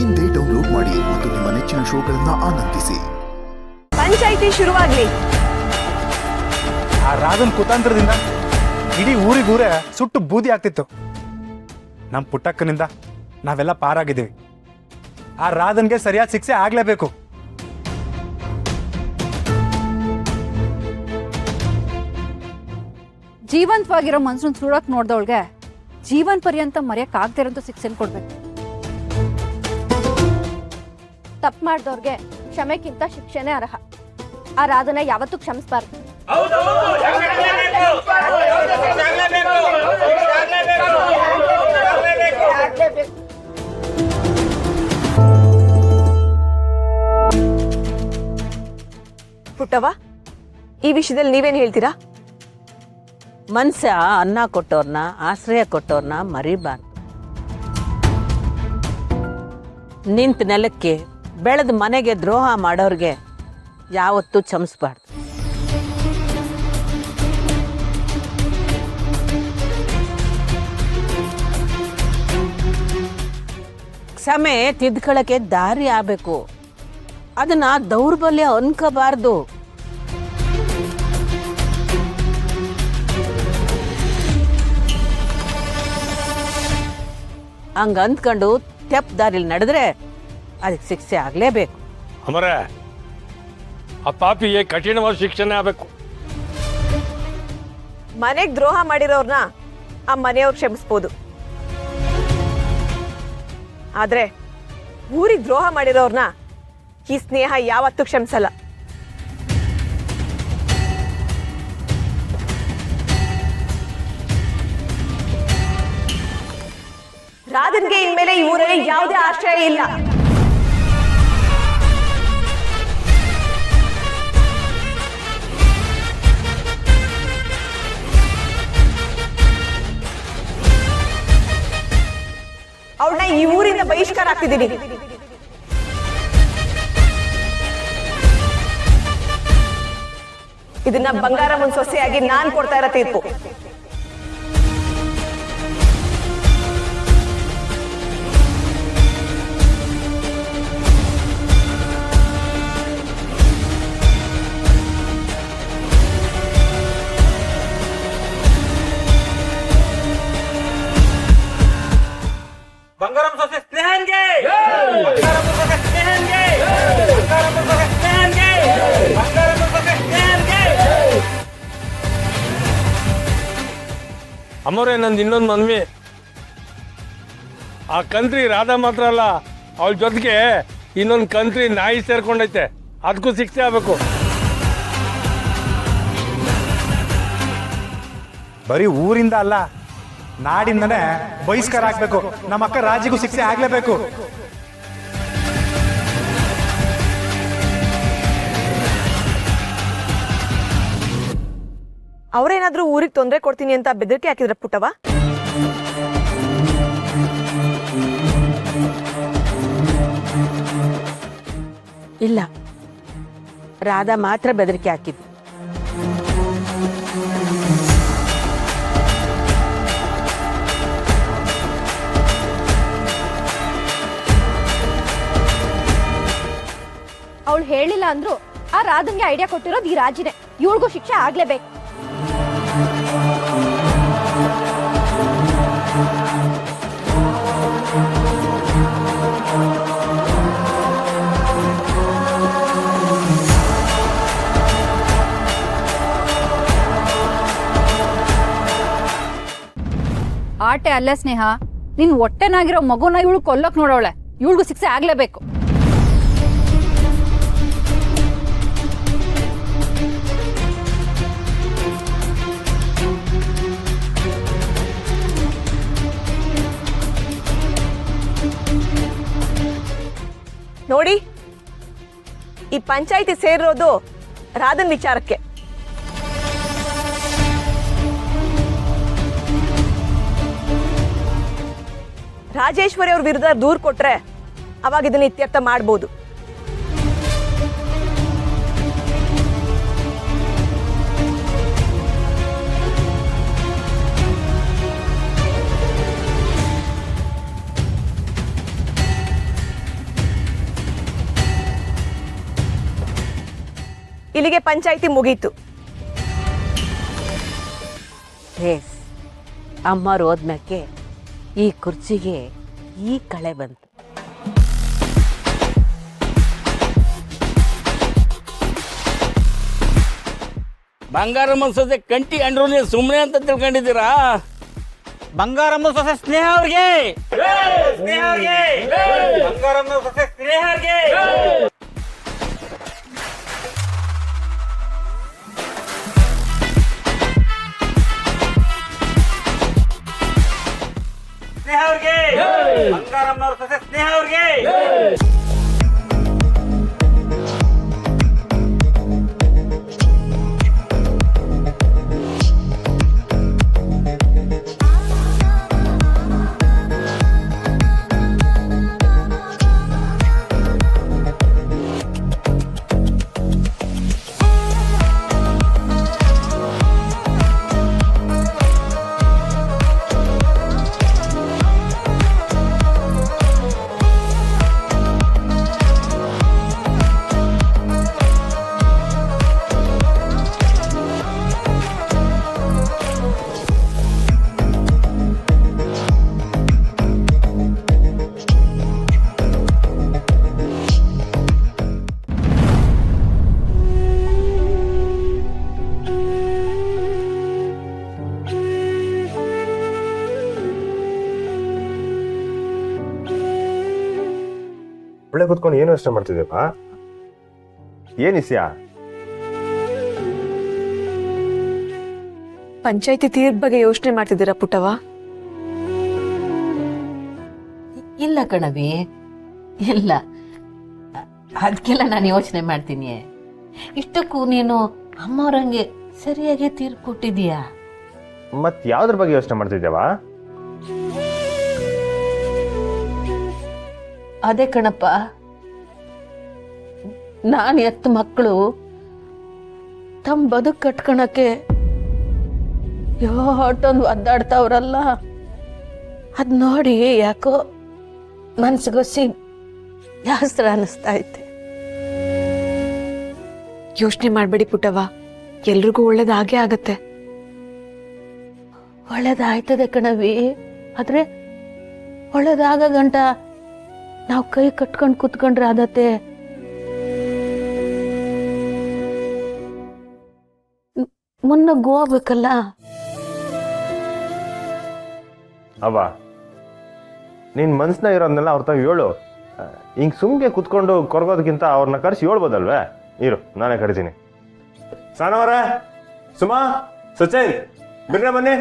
ಇಂದೇ ಡೌನ್ಲೋಡ್ ಮಾಡಿ ಮತ್ತು ನಿಮ್ಮ ನೆಚ್ಚಿನ ಶೋಗಳನ್ನ ಆನಂದಿಸಿ. ಪಂಚಾಯಿತಿ ಶುರುವಾಗ್ಲಿ. ಆ ರಾಧನ್ ಕುತಾಂತ್ರದಿಂದ ಇಡೀ ಊರಿಗೂರೇ ಸುಟ್ಟು ಬೂದಿ ಆಗ್ತಿತ್ತು. ನಮ್ಮ ಪುಟ್ಟಕ್ಕನಿಂದ ನಾವೆಲ್ಲ ಪಾರಾಗಿದ್ದೀವಿ. ಆ ರಾಧನ್ಗೆ ಸರಿಯಾದ ಶಿಕ್ಷೆ ಆಗ್ಲೇಬೇಕು. ಜೀವಂತವಾಗಿರೋ ಮನ್ಸನ್ ಸುಡಕ್ ನೋಡ್ದವಳ್ಗೆ ಜೀವನ್ ಪರ್ಯಂತ ಮರೆಯಕ್ ಆಗದಿರೋಂಥ ಶಿಕ್ಷೆನ ಕೊಡ್ಬೇಕು. ತಪ್ಪು ಮಾಡಿದವ್ರಿಗೆ ಕ್ಷಮೆಗಿಂತ ಶಿಕ್ಷೆನೇ ಅರ್ಹ. ಆ ರಾಧನ ಯಾವತ್ತೂ ಕ್ಷಮಿಸಬಾರ್ದು. ಪುಟ್ಟವ್ವ, ಈ ವಿಷಯದಲ್ಲಿ ನೀವೇನ್ ಹೇಳ್ತೀರಾ? ಮನ್ಸ ಅನ್ನ ಕೊಟ್ಟವ್ರನ್ನ, ಆಶ್ರಯ ಕೊಟ್ಟವ್ರನ್ನ ಮರಿಬಾರ್ದು. ನಿಂತ ನೆಲಕ್ಕೆ ಬೆಳೆದ ಮನೆಗೆ ದ್ರೋಹ ಮಾಡೋರಿಗೆ ಯಾವತ್ತೂ ಕ್ಷಮಿಸ್ಬಾರ್ದು. ಕ್ಷಮೆ ತಿದ್ಕೊಳ್ಳೋಕೆ ದಾರಿ ಆಗಬೇಕು. ಅದನ್ನ ದೌರ್ಬಲ್ಯ ಅನ್ಕೋಬಾರ್ದು. ಹಂಗ ಅಂದ್ಕೊಂಡು ತೆಪ್ಪ ದಾರಿಲಿ ನಡೆದ್ರೆ ಅದಕ್ಕೆ ಶಿಕ್ಷೆ ಆಗ್ಲೇಬೇಕು. ಅಮರೇ, ಆ ಪಾಪಿಗೆ ಕಠಿಣವಾದ ಶಿಕ್ಷೆನೇ ಆಗಬೇಕು. ಮನೆಗ್ ದ್ರೋಹ ಮಾಡಿರೋರ್ನ ಆ ಮನೆಯವ್ರು ಕ್ಷಮಿಸ್ಬೋದು, ಆದ್ರೆ ಊರಿಗೆ ದ್ರೋಹ ಮಾಡಿರೋರ್ನ ಈ ಸ್ನೇಹ ಯಾವತ್ತೂ ಕ್ಷಮಿಸಲ್ಲ. ರಾಧನ್ಗೆ ಇನ್ಮೇಲೆ ಈ ಊರಲ್ಲಿ ಯಾವುದೇ ಆಶ್ರಯ ಇಲ್ಲ. ಅವಳನ್ನ ಈ ಊರಿಂದ ಬಹಿಷ್ಕಾರ ಆಗ್ತಿದ್ದೀನಿ. ಇದನ್ನ ಬಂಗಾರಮ್ಮನ ಸೊಸೆಯಾಗಿ ನಾನ್ ಕೊಡ್ತಾ ಇರೋ ತೀರ್ಪು. ಬಂಗಾರಮ್ಮ ಸೊಸೆ ಸ್ನೇಹನ್ಗೆ, ಬಂಗಾರಮ್ಮ ಸೊಸೆ ಸ್ನೇಹನ್ಗೆ, ಬಂಗಾರಮ್ಮ ಸೊಸೆ ಸ್ನೇಹನ್ಗೆ, ಬಂಗಾರಮ್ಮ ಸೊಸೆ ಸ್ನೇಹನ್ಗೆ. ಅಮರೇ, ನಂದು ಇನ್ನೊಂದು ಮನ್ವಿ. ಆ ಕಂತ್ರಿ ರಾಧಾ ಮಾತ್ರ ಅಲ್ಲ, ಅವಳ ಜೊತೆಗೆ ಇನ್ನೊಂದು ಕಂತ್ರಿ ನಾಯಿ ಸೇರ್ಕೊಂಡೈತೆ. ಅದಕ್ಕೂ ಶಿಕ್ಷೆ ಆಗಬೇಕು. ಬರೀ ಊರಿಂದ ಅಲ್ಲ, ನಾಡಿಂದನೇ ಬಹಿಷ್ಕಾರ ಆಗ್ಬೇಕು. ನಮ್ಮ ಅಕ್ಕ ರಾಜಿಗೂ ಶಿಕ್ಷೆ ಆಗ್ಲೇಬೇಕು. ಅವ್ರೇನಾದ್ರೂ ಊರಿಗೆ ತೊಂದರೆ ಕೊಡ್ತೀನಿ ಅಂತ ಬೆದರಿಕೆ ಹಾಕಿದ್ರ ಪುಟ್ಟವ್ವ? ಇಲ್ಲ, ರಾಧಾ ಮಾತ್ರ ಬೆದರಿಕೆ ಹಾಕಿದ್ದು. ಅವಳು ಹೇಳಿಲ್ಲ ಅಂದ್ರು ಆ ರಾಧನ್ಗೆ ಐಡಿಯಾ ಕೊಟ್ಟಿರೋದು ಈ ರಾಜಿನೇ. ಇವಳಿಗೂ ಶಿಕ್ಷೆ ಆಗ್ಲೇಬೇಕು. ಆಟೆ ಅಲ್ಲ ಸ್ನೇಹ, ನಿನ್ ಹೊಟ್ಟೆನಾಗಿರೋ ಮಗುನ ಇವಳು ಕೊಲ್ಲಕ್ ನೋಡವಳೆ. ಇವಳಿಗೂ ಶಿಕ್ಷೆ ಆಗ್ಲೇಬೇಕು. ನೋಡಿ, ಈ ಪಂಚಾಯಿತಿ ಸೇರಿರೋದು ರಾಧನ್ ವಿಚಾರಕ್ಕೆ. ರಾಜೇಶ್ವರಿ ಅವ್ರ ವಿರುದ್ಧ ದೂರು ಕೊಟ್ರೆ ಅವಾಗ ಇದನ್ನ ಇತ್ಯರ್ಥ ಮಾಡ್ಬೋದು. ಇಲ್ಲಿಗೆ ಪಂಚಾಯಿತಿ ಮುಗೀತು. ರೇಸ್ ಅಮ್ಮವ್ರು ಹೋದ್ಮ್ಯಾಕೆ ಈ ಕುರ್ಚಿಗೆ ಈ ಕಳೆ ಬಂತು. ಬಂಗಾರಮ್ಮ ಸೊಸೆ ಕಂಟಿ ಅಂಡ್ರು ನೀವು ಸುಮ್ಮನೆ ಅಂತ ತಿಳ್ಕೊಂಡಿದ್ದೀರಾ? ಬಂಗಾರಮ್ಮ ಸೊಸೆ ಸ್ನೇಹ ಅವ್ರಿಗೆ, ಸ್ನೇಹ ಅವ್ರಿಗೆ, ಬಂಗಾರಮ್ಮ ಸೊಸೆ ಸ್ನೇಹ ಅವ್ರಿಗೆ. ಸ್ನೇಹ ಅವ್ರಿಗೆ, ಬಂಗಾರಮ್ಮ ಸೊಸೆ ಸ್ನೇಹ ಅವ್ರಿಗೆ. ಒಳ್ಳೆ ಕೂತ್ಕೊಂಡು ಏನು ಯೋಚನೆ ಮಾಡ್ತಿದ್ದೀಪ? ಏನ್ ಇಸ್ಯಾ? ಪಂಚಾಯಿತಿ ತೀರ್ಪ ಬಗ್ಗೆ ಯೋಚನೆ ಮಾಡ್ತಿದ್ದೀರಾ ಪುಟ್ಟವ? ಇಲ್ಲ ಕಣವಿ, ಇಲ್ಲ, ಅದಕ್ಕೆಲ್ಲ ನಾನು ಯೋಚನೆ ಮಾಡ್ತೀನಿ. ಇಷ್ಟಕ್ಕೂ ನೀನು ಅಮ್ಮವ್ರಂಗೆ ಸರಿಯಾಗಿ ತೀರ್ಪು ಕೊಟ್ಟಿದೀಯಾ. ಮತ್ ಯಾವ್ದ್ರ ಬಗ್ಗೆ ಯೋಚನೆ ಮಾಡ್ತಿದ್ದೇವಾ? ಅದೇ ಕಣಪ್ಪ, ನಾನು ಎತ್ತ ಮಕ್ಕಳು ತಮ್ಮ ಬದುಕು ಕಟ್ಕೊಳಕ್ಕೆ ಯಾಟೊಂದು ಒದ್ದಾಡ್ತಾವ್ರಲ್ಲ, ಅದ್ ನೋಡಿ ಯಾಕೋ ಮನ್ಸಿಗೊಸಿ ಜಾಸ್ತಿ ಅನ್ನಿಸ್ತಾ ಐತೆ. ಯೋಚನೆ ಮಾಡ್ಬೇಡಿ ಪುಟ್ಟವ, ಎಲ್ರಿಗೂ ಒಳ್ಳೇದಾಗೇ ಆಗತ್ತೆ. ಒಳ್ಳೇದಾಯ್ತದೆ ಕಣವಿ, ಆದ್ರೆ ಒಳ್ಳೇದಾಗ ಗಂಟ ನಾವು ಕೈ ಕಟ್ಕೊಂಡು ಕೂತ್ಕೊಂಡ್ರೆ ಆದತ್ತೆ. ಮುನ್ನಗ್ಗು ಹೋಗ್ಬೇಕಲ್ಲ. ಅವ್ವ, ನಿನ್ ಮನ್ಸ್ನ ಇರೋದನ್ನೆಲ್ಲ ಅವ್ರ ತಾವ್ ಹೇಳು. ಹಿಂಗ್ ಸುಮ್ಗೆ ಕುತ್ಕೊಂಡು ಕೊರಗೋದಕ್ಕಿಂತ ಅವ್ರನ್ನ ಕರ್ಸಿ ಹೇಳ್ಬೋದಲ್ವೇ? ಇರು, ನಾನೇ ಕರಿತೀನಿ. ಸಾನವರ, ಸುಮಾ, ಸಚಿನ್, ಬಿರ್ನ ಬನ್ನಿ.